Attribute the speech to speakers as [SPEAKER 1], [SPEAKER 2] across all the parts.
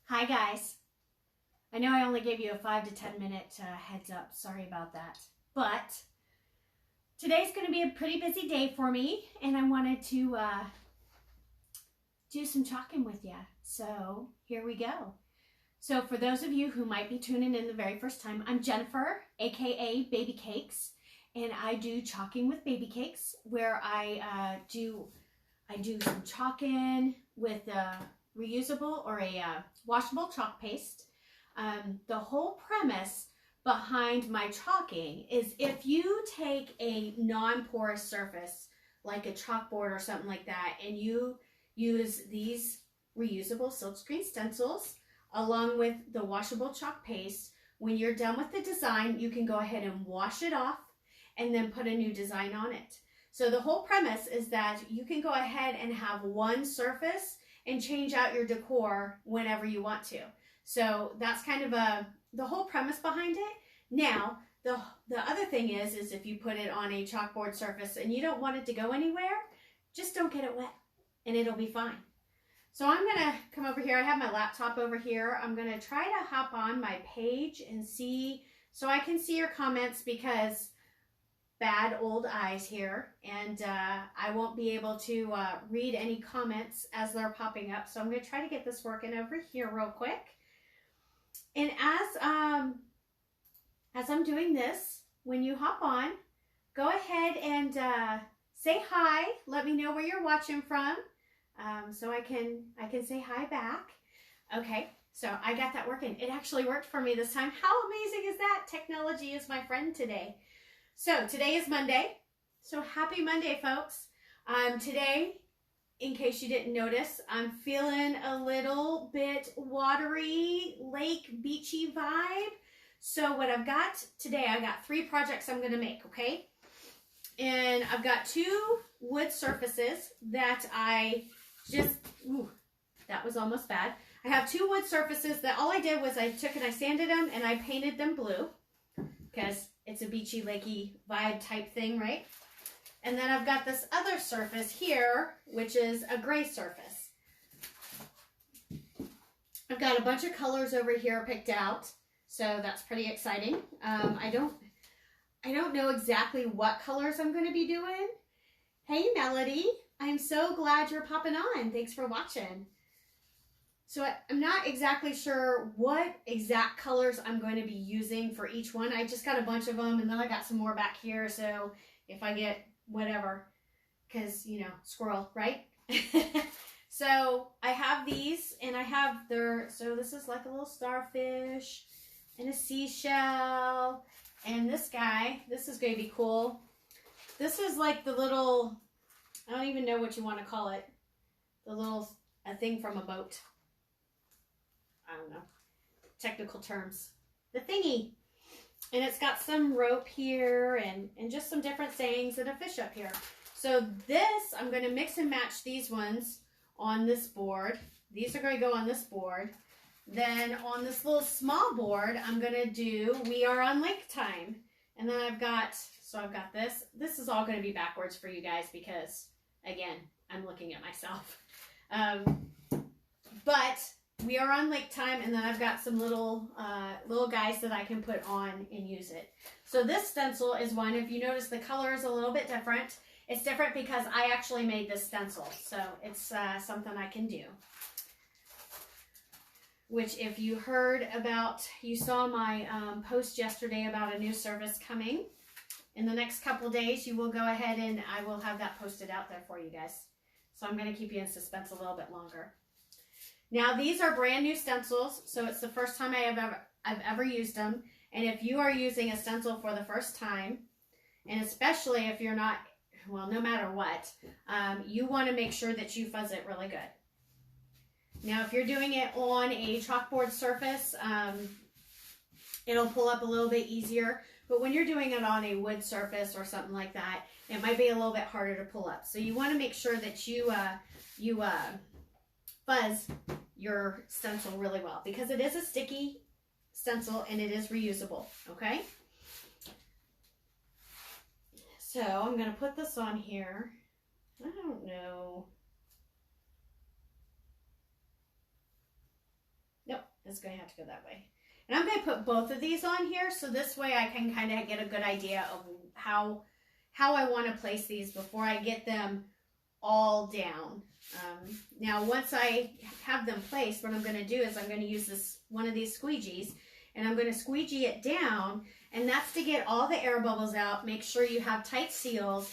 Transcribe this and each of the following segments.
[SPEAKER 1] Hi guys. I know I only gave you a 5 to 10 minute heads up. Sorry about that. But today's going to be a pretty busy day for me, and I wanted to do some talking with you. So here we go. So for those of you who might be tuning in the very first time, I'm Jennifer, aka Babycakes, and I do chalking with Babycakes, where I do some chalking with reusable or a washable chalk paste. The whole premise behind my chalking is if you take a non-porous surface like a chalkboard or something like that, and you use these reusable silkscreen stencils along with the washable chalk paste, when you're done with the design, you can go ahead and wash it off and then put a new design on it. So the whole premise is that you can go ahead and have one surface and change out your decor whenever you want to. So that's kind of the whole premise behind it. Now, the other thing is if you put it on a chalkboard surface and you don't want it to go anywhere, just don't get it wet and it'll be fine. So I'm going to come over here. I have my laptop over here. I'm going to try to hop on my page and see, so I can see your comments, because bad old eyes here, and I won't be able to read any comments as they're popping up. So I'm going to try to get this working over here real quick. And as I'm doing this, when you hop on, go ahead and say hi. Let me know where you're watching from, so I can say hi back. Okay, so I got that working. It actually worked for me this time. How amazing is that? Technology is my friend today. So today is Monday. So happy Monday, folks. Today, in case you didn't notice, I'm feeling a little bit watery, lake, beachy vibe. So what I've got today, I got 3 projects I'm going to make, okay? And I've got 2 wood surfaces that I just, ooh, that was almost bad. I have 2 wood surfaces that all I did was I took and I sanded them and I painted them blue, because it's a beachy, lakey vibe type thing, right? And then I've got this other surface here, which is a gray surface. I've got a bunch of colors over here picked out, so that's pretty exciting. I don't know exactly what colors I'm going to be doing. Hey, Melody, I'm so glad you're popping on. Thanks for watching. So I'm not exactly sure what exact colors I'm going to be using for each one. I just got a bunch of them, and then I got some more back here. So if I get whatever, because, you know, squirrel, right? So I have these, and I have so this is like a little starfish and a seashell. And this guy, this is going to be cool. This is like the little, I don't even know what you want to call it. A thing from a boat. I don't know, technical terms. The thingy. And it's got some rope here and just some different sayings and a fish up here. So this, I'm going to mix and match these ones on this board. These are going to go on this board. Then on this little small board, I'm going to do We Are on Lake Time. And then I've got this. This is all going to be backwards for you guys because, again, I'm looking at myself. But we are on lake time, and then I've got some little guys that I can put on and use it. So this stencil is one. If you notice, the color is a little bit different. It's different because I actually made this stencil, so it's something I can do. Which, if you heard about, you saw my post yesterday about a new service coming. In the next couple days, you will go ahead and I will have that posted out there for you guys. So I'm going to keep you in suspense a little bit longer. Now, these are brand new stencils, so it's the first time I've ever used them. And if you are using a stencil for the first time, and especially if you're not, well, no matter what, you want to make sure that you fuzz it really good. Now, if you're doing it on a chalkboard surface, it'll pull up a little bit easier. But when you're doing it on a wood surface or something like that, it might be a little bit harder to pull up. So you want to make sure that you fuzz your stencil really well, because it is a sticky stencil and it is reusable, okay? So I'm going to put this on here. I don't know. Nope, it's going to have to go that way. And I'm going to put both of these on here, so this way I can kind of get a good idea of how I want to place these before I get them all down. Now, once I have them placed, what I'm going to do is I'm going to use one of these squeegees, and I'm going to squeegee it down, and that's to get all the air bubbles out. Make sure you have tight seals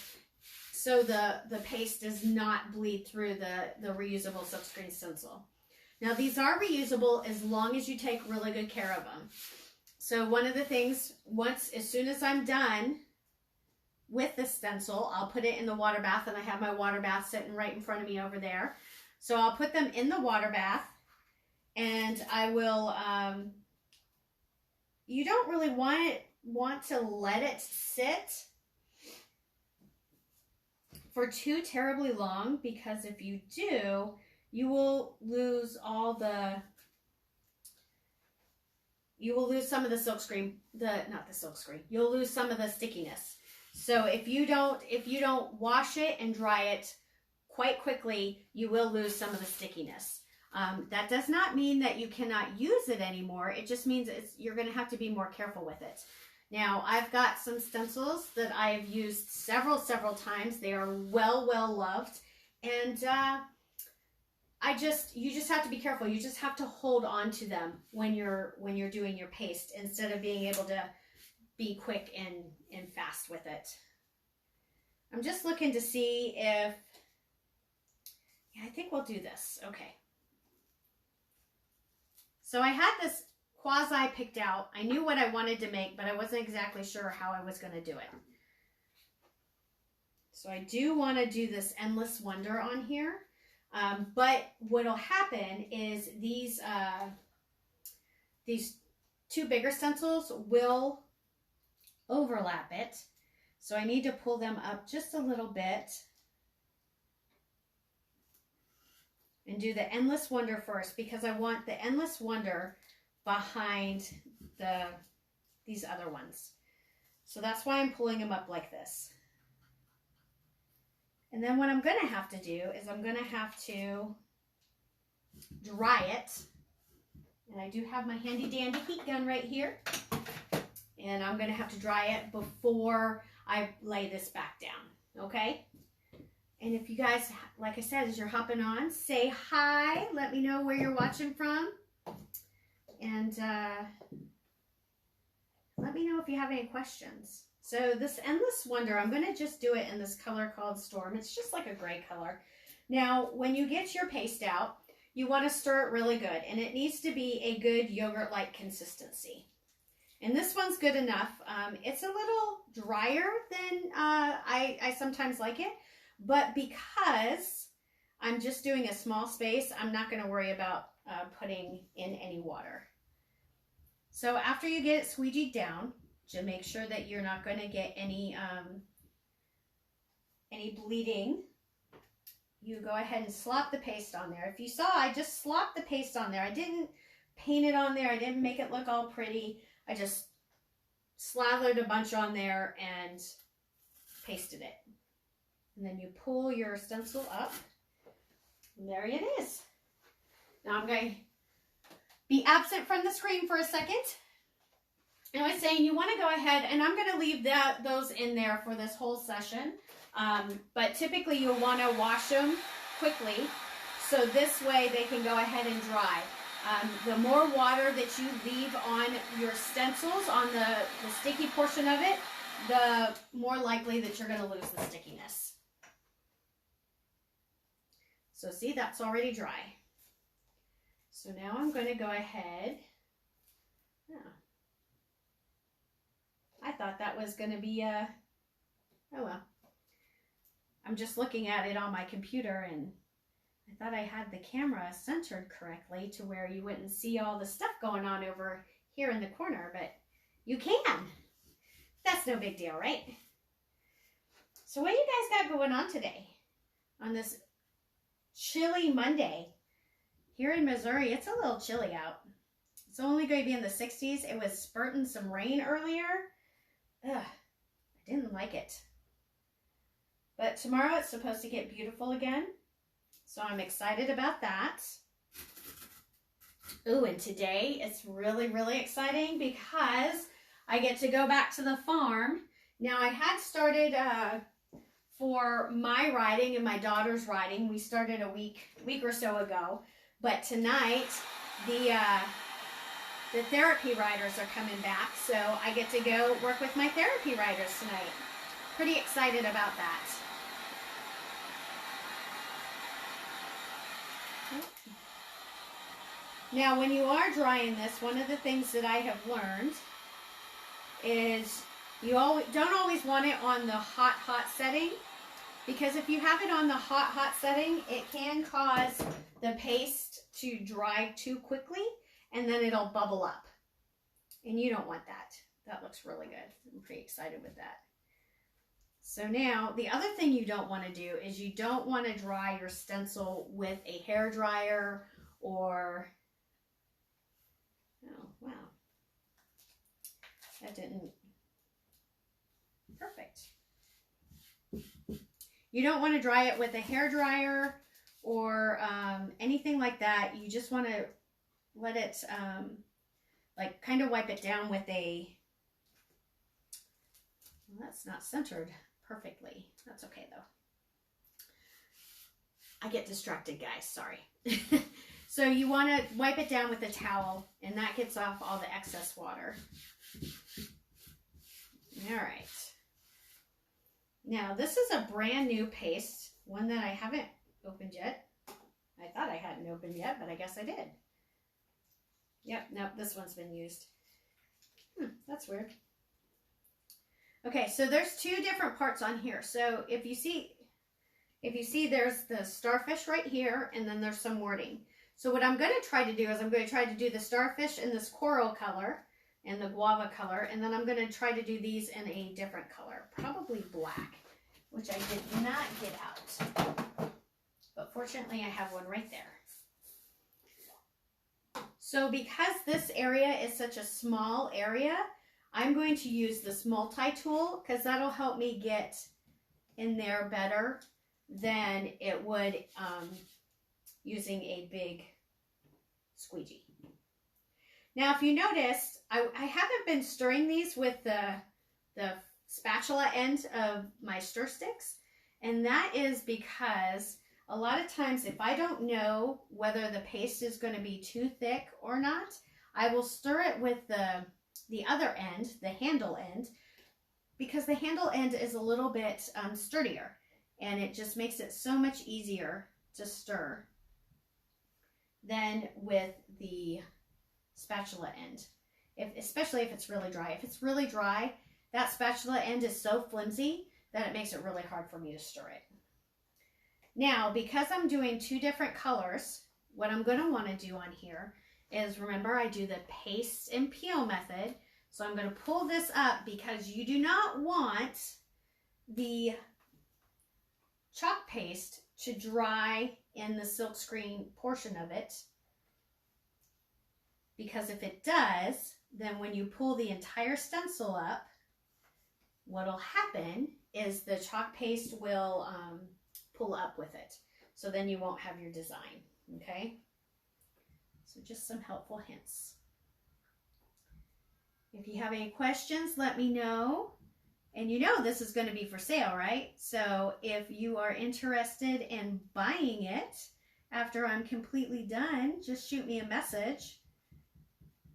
[SPEAKER 1] so the paste does not bleed through the reusable silkscreen stencil. Now, these are reusable as long as you take really good care of them. So one of the things, as soon as I'm done with the stencil, I'll put it in the water bath, and I have my water bath sitting right in front of me over there. So I'll put them in the water bath, and I will, you don't really want to let it sit for too terribly long, because if you do, you will lose some of the silkscreen, you'll lose some of the stickiness. So if you don't wash it and dry it quite quickly, you will lose some of the stickiness. That does not mean that you cannot use it anymore. It just means you're going to have to be more careful with it. Now, I've got some stencils that I've used several times. They are well loved, and you just have to be careful. You just have to hold on to them when you're doing your paste, instead of being able to be quick and fast with it. I'm just looking to see if, yeah, I think we'll do this. Okay. So I had this quasi picked out. I knew what I wanted to make, but I wasn't exactly sure how I was going to do it. So I do want to do this Endless Wonder on here. But what'll happen is these two bigger stencils will overlap it. So I need to pull them up just a little bit and do the Endless Wonder first, because I want the Endless Wonder behind these other ones. So that's why I'm pulling them up like this. And then what I'm going to have to do is I'm going to have to dry it. And I do have my handy dandy heat gun right here. And I'm going to have to dry it before I lay this back down. Okay? And if you guys, like I said, as you're hopping on, say hi. Let me know where you're watching from. And let me know if you have any questions. So this Endless Wonder, I'm going to just do it in this color called Storm. It's just like a gray color. Now, when you get your paste out, you want to stir it really good. And it needs to be a good yogurt-like consistency. And this one's good enough. It's a little drier than I sometimes like it. But because I'm just doing a small space, I'm not going to worry about putting in any water. So after you get it squeegeed down, to make sure that you're not going to get any bleeding, you go ahead and slop the paste on there. If you saw, I just slopped the paste on there. I didn't paint it on there. I didn't make it look all pretty. I just slathered a bunch on there and pasted it. And then you pull your stencil up, and there it is. Now I'm going to be absent from the screen for a second. And I was saying you want to go ahead, and I'm going to leave those in there for this whole session. But typically you'll want to wash them quickly, so this way they can go ahead and dry. The more water that you leave on your stencils, on the sticky portion of it, the more likely that you're going to lose the stickiness. So see, that's already dry. So now I'm going to go ahead. Oh. I thought that was going to be oh well. I'm just looking at it on my computer, and I thought I had the camera centered correctly to where you wouldn't see all the stuff going on over here in the corner, but you can. That's no big deal, right? So what do you guys got going on today on this chilly Monday? Here in Missouri, it's a little chilly out. It's only going to be in the 60s. It was spurting some rain earlier. Ugh, I didn't like it. But tomorrow it's supposed to get beautiful again. So I'm excited about that. Ooh, and today it's really, really exciting because I get to go back to the farm. Now, I had started for my riding and my daughter's riding. We started a week or so ago. But tonight, the therapy riders are coming back, so I get to go work with my therapy riders tonight. Pretty excited about that. Now, when you are drying this, one of the things that I have learned is you don't always want it on the hot setting, because if you have it on the hot setting, it can cause the paste to dry too quickly, and then it'll bubble up. And you don't want that. That looks really good. I'm pretty excited with that. So now, the other thing you don't want to do is you don't want to dry your stencil with a hair dryer or... Oh, wow. That didn't... Perfect. You don't want to dry it with a hair dryer or anything like that. You just want to let it, like, kind of wipe it down with a... Well, that's not centered perfectly. That's okay, though. I get distracted, guys. Sorry. So you want to wipe it down with a towel, and that gets off all the excess water. All right. Now, this is a brand new paste, one that I haven't opened yet. I thought I hadn't opened yet, but I guess I did. Yep, nope, this one's been used. That's weird. Okay, so there's two different parts on here. So if you see there's the starfish right here, and then there's some wording. So what I'm going to try to do is I'm going to try to do the starfish in this coral color and the guava color, and then I'm going to try to do these in a different color, probably black, which I did not get out. But fortunately, I have one right there. So because this area is such a small area, I'm going to use this multi-tool because that'll help me get in there better than it would using a big squeegee. Now, if you noticed, I haven't been stirring these with the spatula end of my stir sticks, and that is because a lot of times if I don't know whether the paste is going to be too thick or not, I will stir it with the other end, the handle end, because the handle end is a little bit sturdier, and it just makes it so much easier to stir than with the spatula end, especially if it's really dry. If it's really dry, that spatula end is so flimsy that it makes it really hard for me to stir it. Now, because I'm doing two different colors, what I'm going to want to do on here is, remember, I do the paste and peel method. So I'm going to pull this up because you do not want the chalk paste to dry in the silkscreen portion of it, because if it does, then when you pull the entire stencil up, what'll happen is the chalk paste will pull up with it. So then you won't have your design, okay? So just some helpful hints. If you have any questions, let me know. And you know this is going to be for sale, right? So if you are interested in buying it after I'm completely done, just shoot me a message.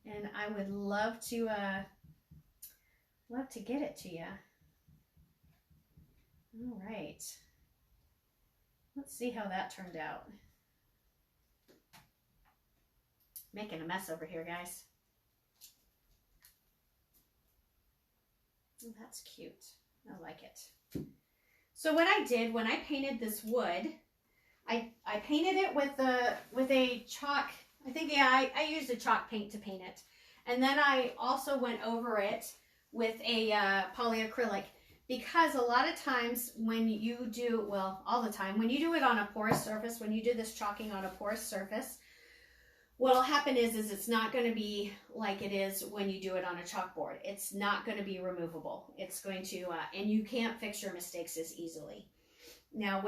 [SPEAKER 1] And I would love to get it to you. All right. Let's see how that turned out. Making a mess over here, guys. Oh, that's cute. I like it. So what I did when I painted this wood, I painted it with a chalk. I think, yeah, I used a chalk paint to paint it. And then I also went over it with a polyacrylic, because a lot of times when you do, well, all the time, when you do it on a porous surface, when you do this chalking on a porous surface, what'll happen is it's not going to be like it is when you do it on a chalkboard. It's not going to be removable. It's going to, and you can't fix your mistakes as easily. Now,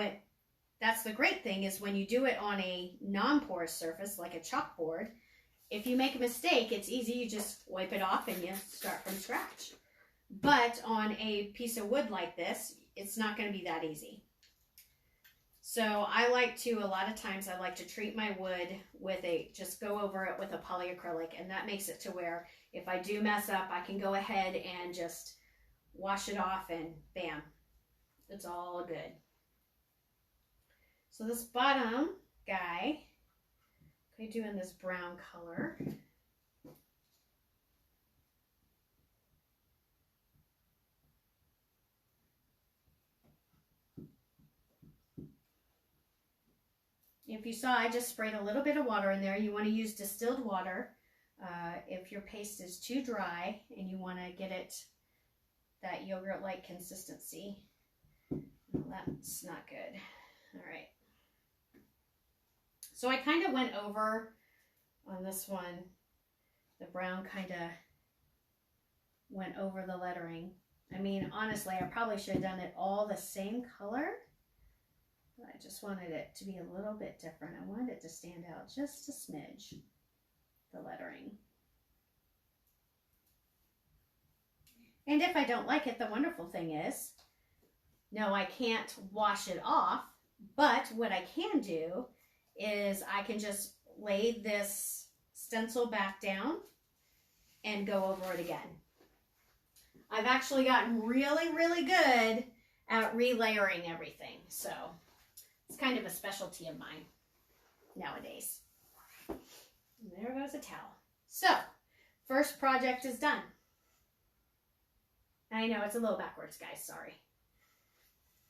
[SPEAKER 1] that's the great thing is when you do it on a non-porous surface, like a chalkboard, if you make a mistake, it's easy. You just wipe it off and you start from scratch. But on a piece of wood like this, it's not going to be that easy. So I like to, a lot of times I like to treat my wood with just go over it with a polyacrylic, and that makes it to where if I do mess up, I can go ahead and just wash it off and bam, it's all good. So this bottom guy, I do in this brown color. If you saw, I just sprayed a little bit of water in there. You want to use distilled water if your paste is too dry and you want to get it that yogurt-like consistency. Well, that's not good. All right. So I kind of went over on this one, the brown kind of went over the lettering. I mean, honestly, I probably should have done it all the same color. I just wanted it to be a little bit different. I wanted it to stand out just a smidge, the lettering. And if I don't like it, the wonderful thing is, no, I can't wash it off, but what I can do is I can just lay this stencil back down and go over it again. I've actually gotten really, really good at relayering everything, so it's kind of a specialty of mine nowadays. And there goes a towel. So, first project is done. I know it's a little backwards, guys, sorry.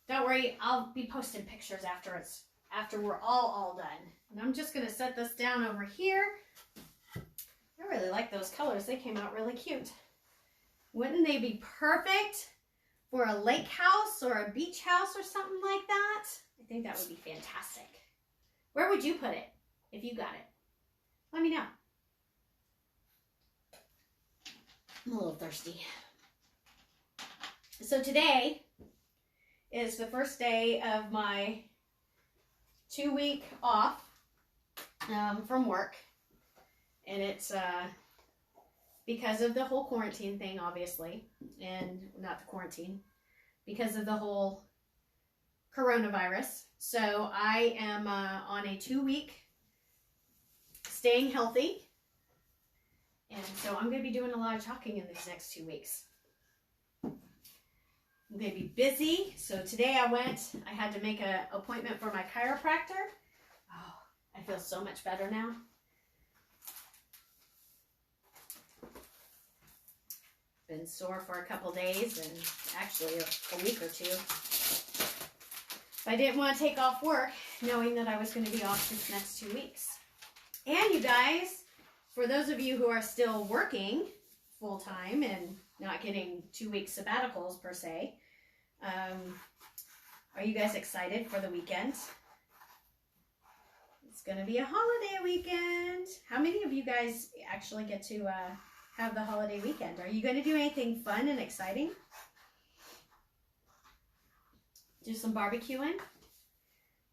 [SPEAKER 1] Don't worry, I'll be posting pictures after we're all done. And I'm just gonna set this down over here. I really like those colors. They came out really cute. Wouldn't they be perfect for a lake house or a beach house or something like that? I think that would be fantastic. Where would you put it if you got it? Let me know. I'm a little thirsty. So today is the first day of my 2-week off from work. And it's because of the whole quarantine thing, obviously. And not the quarantine. Because of the whole coronavirus. So I am on a 2-week staying healthy. And so I'm going to be doing a lot of talking in these next 2 weeks. I'm going to be busy. So today I had to make an appointment for my chiropractor. Oh, I feel so much better now. Been sore for a couple days and actually a week or two. But I didn't want to take off work knowing that I was going to be off these next 2 weeks. And you guys, for those of you who are still working full-time and not getting 2-week sabbaticals per se, are you guys excited for the weekend? It's going to be a holiday weekend. How many of you guys actually get to have the holiday weekend? Are you going to do anything fun and exciting? Do some barbecuing.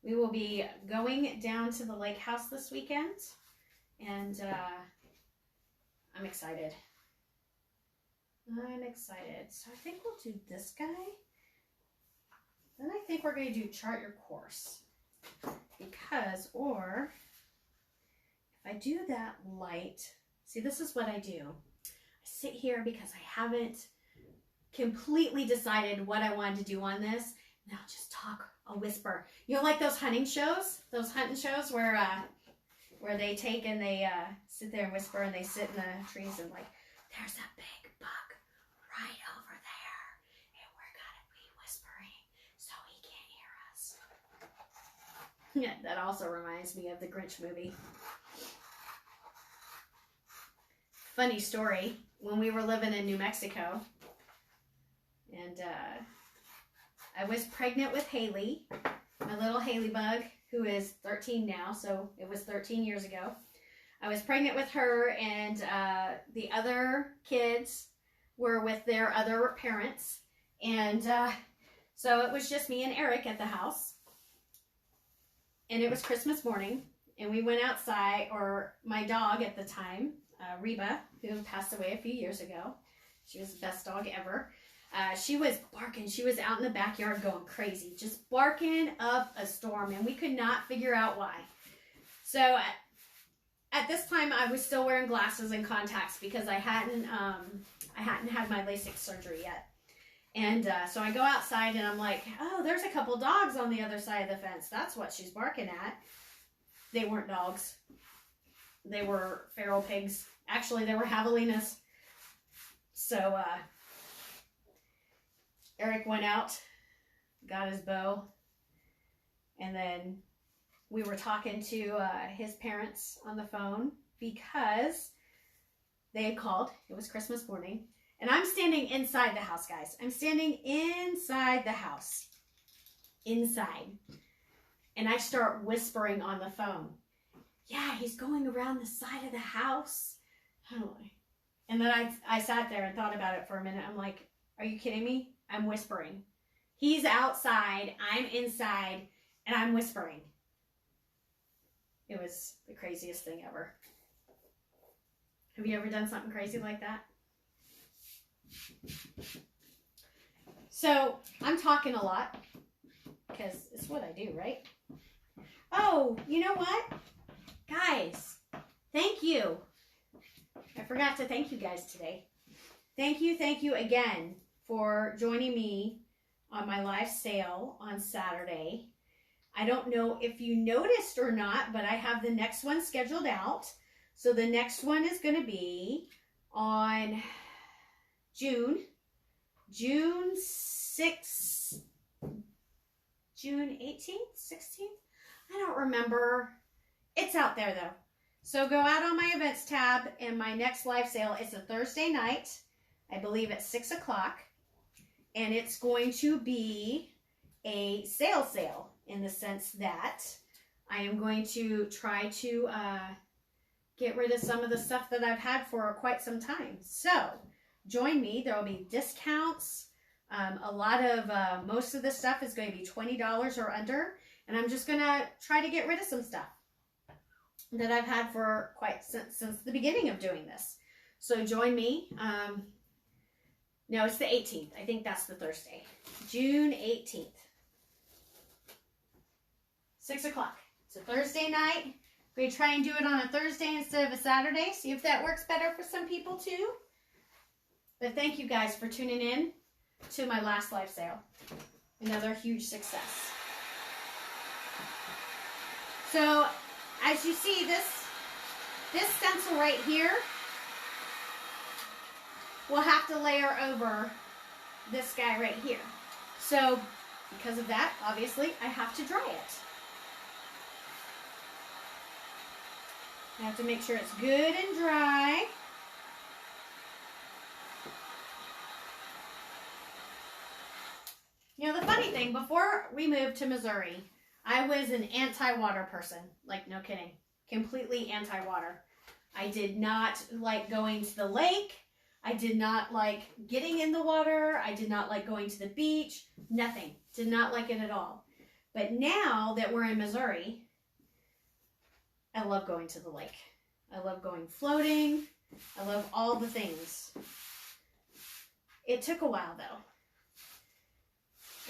[SPEAKER 1] We will be going down to the lake house this weekend, and I'm excited. I'm excited. So I think we'll do this guy. Then I think we're going to do chart your course. Because, or if I do that light, see, this is what I do. I sit here because I haven't completely decided what I wanted to do on this. And I'll just talk, I'll whisper. You know, like those hunting shows? Those hunting shows where they take and they sit there and whisper and they sit in the trees and like, there's a big buck right over there. And we're going to be whispering so he can't hear us. Yeah, that also reminds me of the Grinch movie. Funny story, when we were living in New Mexico, and I was pregnant with Haley, my little Haley bug, who is 13 now, so it was 13 years ago. I was pregnant with her, and the other kids were with their other parents, and so it was just me and Eric at the house, and it was Christmas morning, and we went outside, or my dog at the time, Reba, who passed away a few years ago. She was the best dog ever. She was barking. She was out in the backyard going crazy, just barking up a storm, and we could not figure out why. So at this time, I was still wearing glasses and contacts because I hadn't had my LASIK surgery yet. And so I go outside and I'm like, oh, there's a couple dogs on the other side of the fence. That's what she's barking at. They weren't dogs. They were feral pigs. Actually, they were javelinas. So Eric went out, got his bow, and then we were talking to his parents on the phone because they had called. It was Christmas morning. And I'm standing inside the house, guys. I'm standing inside the house. Inside. And I start whispering on the phone. Yeah, he's going around the side of the house. And then I sat there and thought about it for a minute. I'm like, are you kidding me? I'm whispering. He's outside, I'm inside, and I'm whispering. It was the craziest thing ever. Have you ever done something crazy like that? So I'm talking a lot because it's what I do, right? Oh, you know what? Guys, thank you. I forgot to thank you guys today. Thank you again for joining me on my live sale on Saturday. I don't know if you noticed or not, but I have the next one scheduled out. So the next one is going to be on June 6th, June 18th, 16th? I don't remember. It's out there though. So go out on my events tab, and my next live sale is a Thursday night, I believe at 6 o'clock. And it's going to be a sale in the sense that I am going to try to get rid of some of the stuff that I've had for quite some time. So join me. There will be discounts. A lot of, most of the stuff is going to be $20 or under. And I'm just going to try to get rid of some stuff that I've had for since the beginning of doing this. So join me. No, it's the 18th. I think that's the Thursday. June 18th. 6 o'clock. It's a Thursday night. We're going to try and do it on a Thursday instead of a Saturday. See if that works better for some people too. But thank you guys for tuning in to my last live sale. Another huge success. So, as you see, this stencil right here will have to layer over this guy right here. So, because of that, obviously, I have to dry it. I have to make sure it's good and dry. You know, the funny thing, before we moved to Missouri, I was an anti-water person. Like, no kidding. Completely anti-water. I did not like going to the lake. I did not like getting in the water. I did not like going to the beach. Nothing. Did not like it at all. But now that we're in Missouri, I love going to the lake. I love going floating. I love all the things. It took a while, though.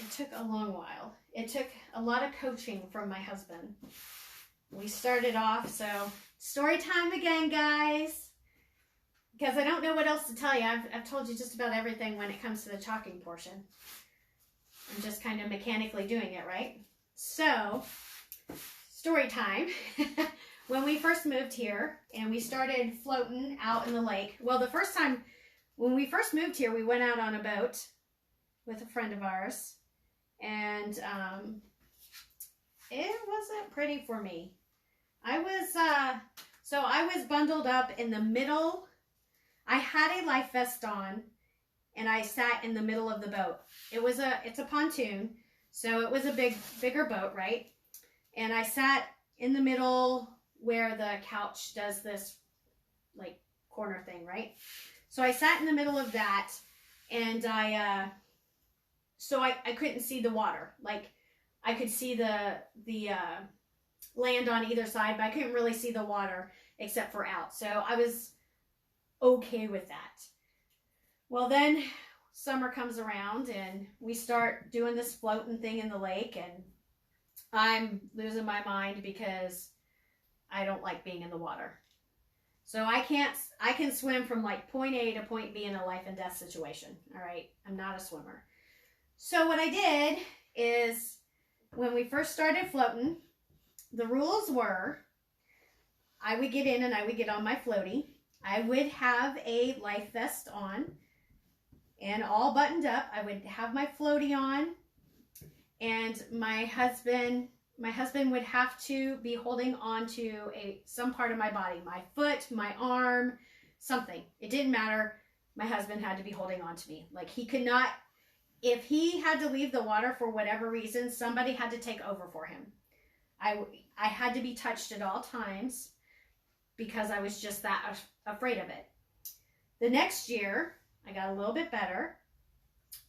[SPEAKER 1] It took a long while. It took a lot of coaching from my husband. We started off, so story time again, guys. Because I don't know what else to tell you. I've told you just about everything when it comes to the chalking portion. I'm just kind of mechanically doing it, right? So, story time. When we first moved here and we started floating out in the lake. Well, the first time, when we first moved here, we went out on a boat with a friend of ours. And it wasn't pretty for me. I was bundled up in the middle. I had a life vest on and I sat in the middle of the boat. It's a pontoon, so it was a bigger boat, right? And I sat in the middle where the couch does this like corner thing, right? So I sat in the middle of that, and I couldn't see the water. Like I could see the land on either side, but I couldn't really see the water except for out. So I was okay with that. Well, then summer comes around and we start doing this floating thing in the lake, and I'm losing my mind because I don't like being in the water. So I can swim from like point A to point B in a life and death situation. All right. I'm not a swimmer. So what I did is when we first started floating, the rules were I would get in and I would get on my floaty. I would have a life vest on and all buttoned up. I would have my floaty on, and my husband would have to be holding on to some part of my body, my foot, my arm, something. It didn't matter. My husband had to be holding on to me. Like, he could not, if he had to leave the water for whatever reason, somebody had to take over for him. I had to be touched at all times because I was just that afraid of it. The next year, I got a little bit better.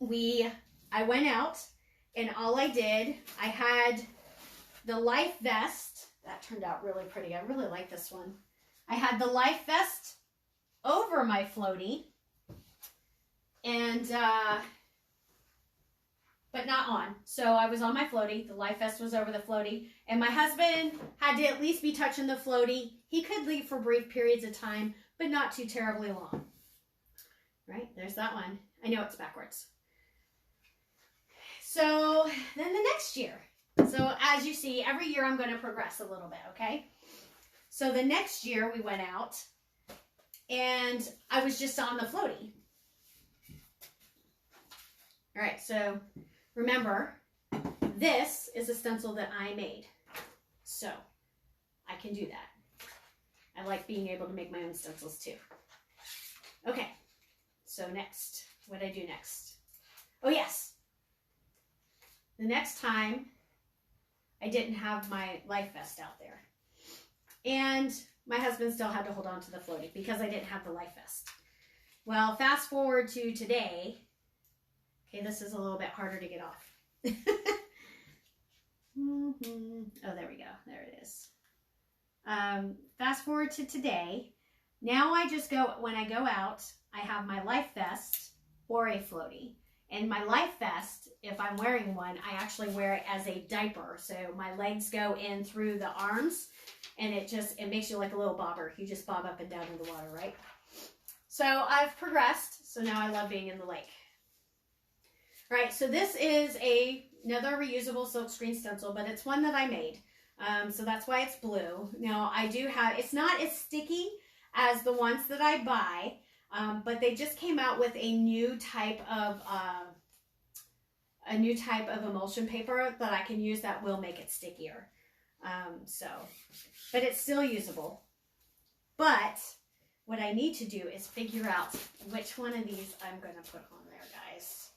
[SPEAKER 1] I went out, and all I did, I had the life vest. That turned out really pretty. I really like this one. I had the life vest over my floaty, and but not on. So I was on my floaty. The life vest was over the floaty, and my husband had to at least be touching the floaty. He could leave for brief periods of time, but not too terribly long. Right? There's that one. I know it's backwards. So then the next year. So as you see, every year I'm going to progress a little bit, okay? So the next year we went out, and I was just on the floaty. All right, so remember, this is a stencil that I made. So I can do that. I like being able to make my own stencils too. Okay, so next, what did I do next? Oh yes, the next time I didn't have my life vest out there. And my husband still had to hold on to the floaty because I didn't have the life vest. Well, fast forward to today. Okay, this is a little bit harder to get off. Oh, there we go. There it is. Fast forward to today. Now I just go, when I go out, I have my life vest or a floaty. And my life vest, if I'm wearing one, I actually wear it as a diaper. So my legs go in through the arms, and it makes you like a little bobber. You just bob up and down in the water, right? So I've progressed. So now I love being in the lake. All right, so this is another reusable silkscreen stencil, but it's one that I made. So that's why it's blue. Now I do have, it's not as sticky as the ones that I buy, but they just came out with a new type of emulsion paper that I can use that will make it stickier. But it's still usable. But what I need to do is figure out which one of these I'm going to put on there, guys.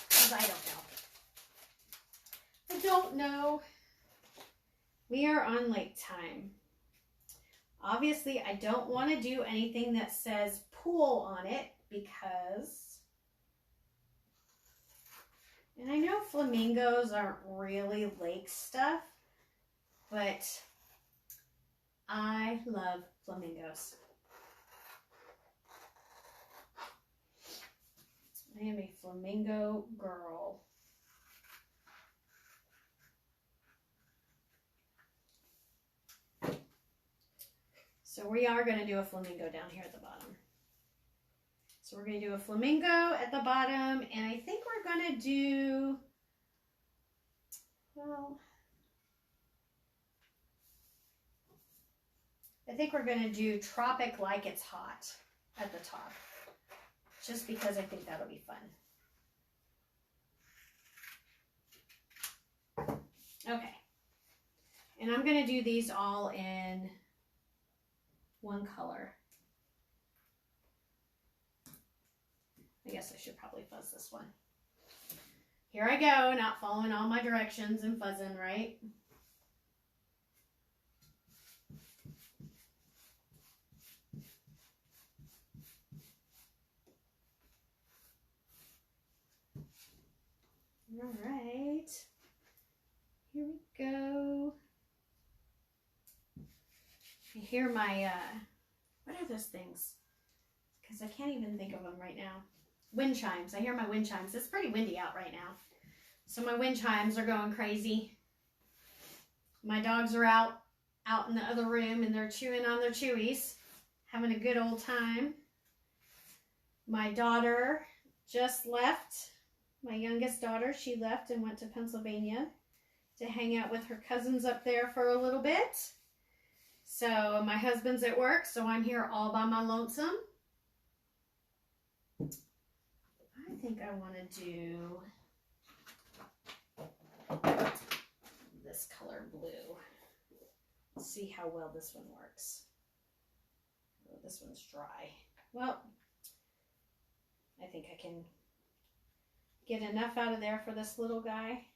[SPEAKER 1] Because I don't know. We are on lake time. Obviously, I don't want to do anything that says pool on it because, and I know flamingos aren't really lake stuff, but I love flamingos. I am a flamingo girl. So we are going to do a flamingo down here at the bottom. So we're going to do a flamingo at the bottom, and I think we're going to do, well, I think we're going to do Tropic Like It's Hot at the top, just because I think that'll be fun. Okay. And I'm going to do these all in one color. I guess I should probably fuzz this one. Here I go, not following all my directions and fuzzing, right? All right. Here we go. hear my, what are those things? Because I can't even think of them right now. Wind chimes. I hear my wind chimes. It's pretty windy out right now. So my wind chimes are going crazy. My dogs are out in the other room and they're chewing on their chewies, having a good old time. My daughter just left. My youngest daughter, she left and went to Pennsylvania to hang out with her cousins up there for a little bit. So my husband's at work, so I'm here all by my lonesome. I think I want to do this color blue. Let's see how well this one works. Oh, this one's dry. Well, I think I can get enough out of there for this little guy.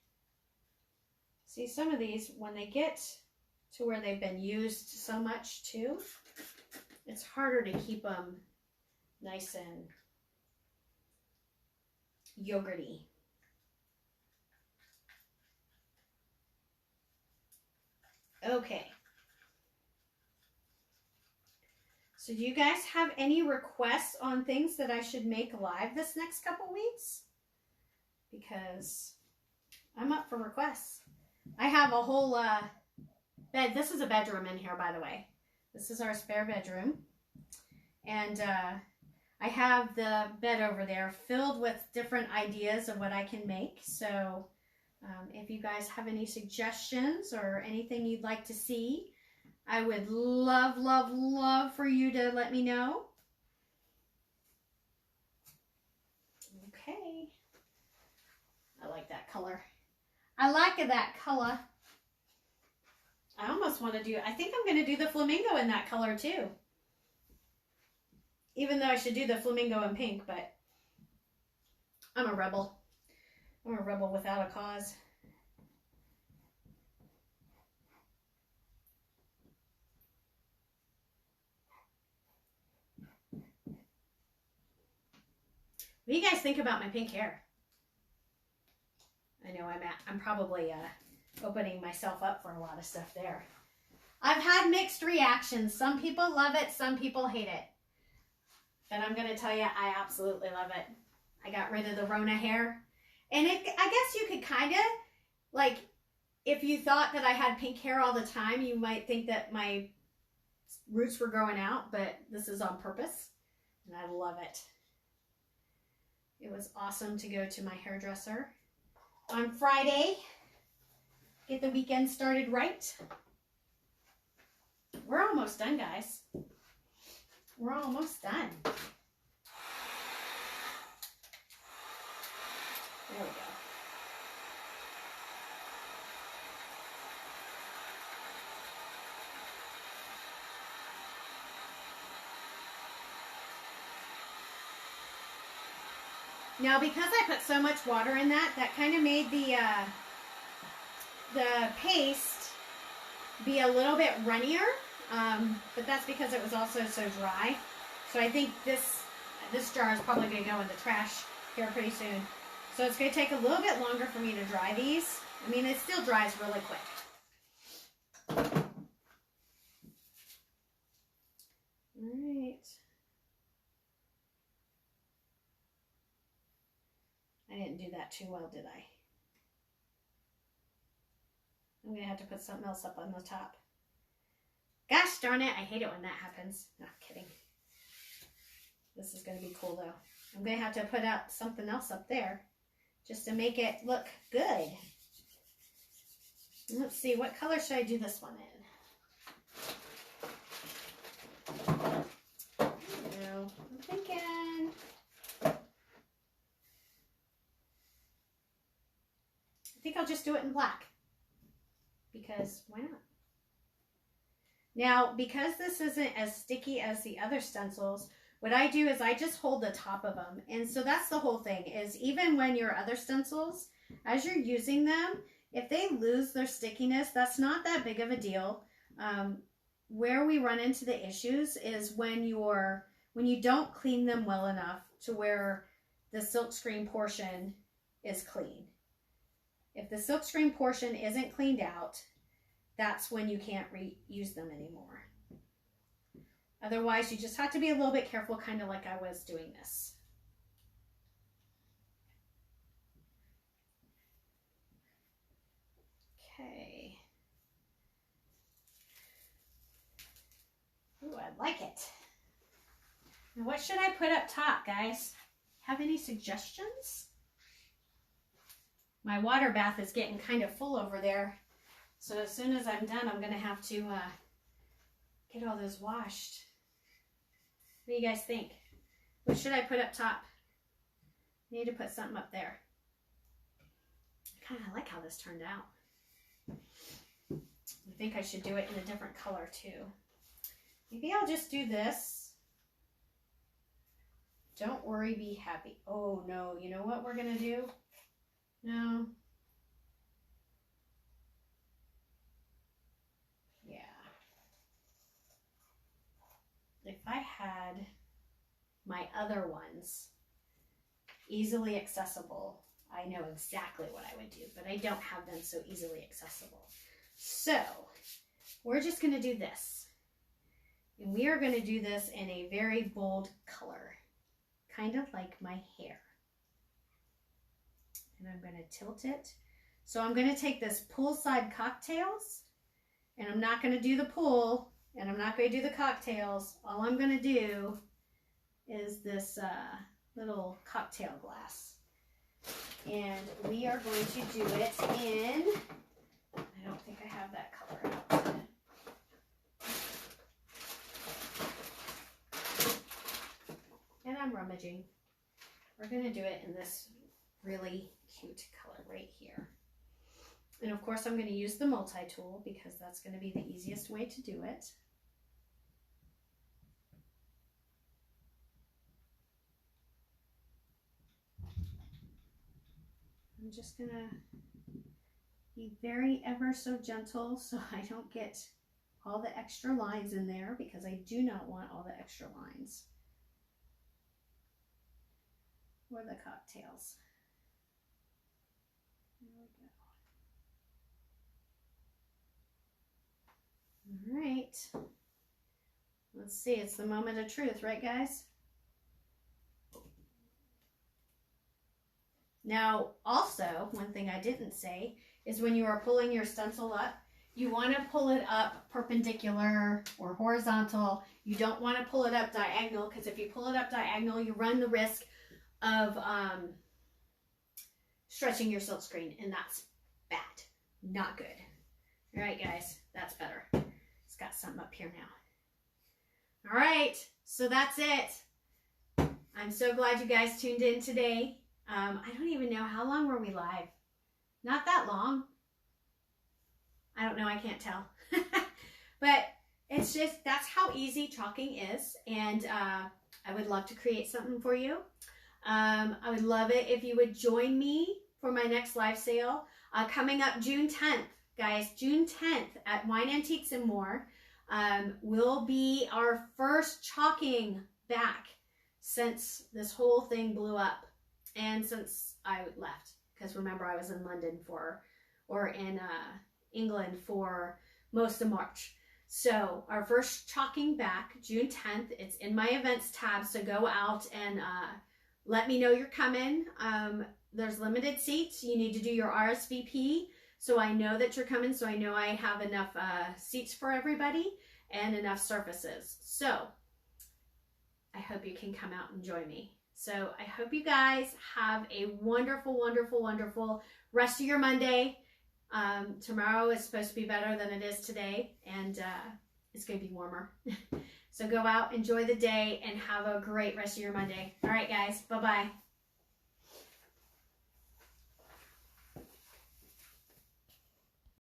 [SPEAKER 1] See, some of these, when they get to where they've been used so much too, it's harder to keep them nice and yogurty. Okay. So do you guys have any requests on things that I should make live this next couple weeks? Because I'm up for requests. I have a whole bed. This is a bedroom in here, by the way. This is our spare bedroom. And I have the bed over there filled with different ideas of what I can make. So if you guys have any suggestions or anything you'd like to see, I would love, love, love for you to let me know. Okay. I like that color. I like that color. I almost want to do, I think I'm going to do the flamingo in that color too. Even though I should do the flamingo in pink, but I'm a rebel. I'm a rebel without a cause. What do you guys think about my pink hair? I know I'm probably opening myself up for a lot of stuff there. I've had mixed reactions. Some people love it, some people hate it. But I'm going to tell you, I absolutely love it. I got rid of the Rona hair. And I guess you could kind of, like, if you thought that I had pink hair all the time, you might think that my roots were growing out, but this is on purpose. And I love it. It was awesome to go to my hairdresser on Friday. Get the weekend started right. We're almost done, guys. We're almost done. There we go. Now, because I put so much water in that kind of made the paste be a little bit runnier, but that's because it was also so dry. So I think this jar is probably going to go in the trash here pretty soon. So it's going to take a little bit longer for me to dry these. I mean, it still dries really quick. All right. I didn't do that too well, did I? I'm going to have to put something else up on the top. Gosh darn it, I hate it when that happens. No, kidding. This is going to be cool, though. I'm going to have to put out something else up there just to make it look good. Let's see, what color should I do this one in? I don't know. I'm thinking... I think I'll just do it in black. Because why not? Now, because this isn't as sticky as the other stencils, what I do is I just hold the top of them. And so that's the whole thing, is even when your other stencils, as you're using them, if they lose their stickiness, that's not that big of a deal. Where we run into the issues is when you don't clean them well enough to where the silkscreen portion is clean. If the silkscreen portion isn't cleaned out, that's when you can't reuse them anymore. Otherwise, you just have to be a little bit careful, kind of like I was doing this. Okay. Ooh, I like it. Now, what should I put up top, guys? Have any suggestions? My water bath is getting kind of full over there. So as soon as I'm done, I'm going to have to get all those washed. What do you guys think? What should I put up top? I need to put something up there. I kind of like how this turned out. I think I should do it in a different color too. Maybe I'll just do this. Don't worry, be happy. Oh no, you know what we're going to do? No. Yeah. If I had my other ones easily accessible, I know exactly what I would do, but I don't have them so easily accessible. So we're just going to do this. And we are going to do this in a very bold color, kind of like my hair. And I'm going to tilt it. So I'm going to take this poolside cocktails, and I'm not going to do the pool, and I'm not going to do the cocktails. All I'm going to do is this little cocktail glass. And we are going to do it in, I don't think I have that color out. And I'm rummaging. We're going to do it in this really cute color right here. And of course I'm going to use the multi-tool because that's going to be the easiest way to do it. I'm just going to be very ever so gentle so I don't get all the extra lines in there, because I do not want all the extra lines. Or the cocktails. There we go. All right. Let's see, it's the moment of truth, right guys? Now, also, one thing I didn't say is when you are pulling your stencil up, you want to pull it up perpendicular or horizontal. You don't want to pull it up diagonal, because if you pull it up diagonal, you run the risk of stretching your silk screen, and that's bad. Not good. All right, guys, that's better. It's got something up here now. All right, so that's it. I'm so glad you guys tuned in today. I don't even know, how long were we live? Not that long. I don't know, I can't tell. But it's just, that's how easy chalking is. And I would love to create something for you. I would love it if you would join me for my next live sale coming up June 10th. Guys, June 10th at Wine Antiques and More will be our first chalking back since this whole thing blew up. And since I left, because remember I was in London or in England for most of March. So our first chalking back, June 10th, it's in my events tab, so go out and let me know you're coming. There's limited seats. You need to do your RSVP, so I know that you're coming, so I know I have enough seats for everybody and enough surfaces. So I hope you can come out and join me. So I hope you guys have a wonderful, wonderful, wonderful rest of your Monday. Tomorrow is supposed to be better than it is today, and it's going to be warmer. So go out, enjoy the day, and have a great rest of your Monday. All right, guys. Bye-bye.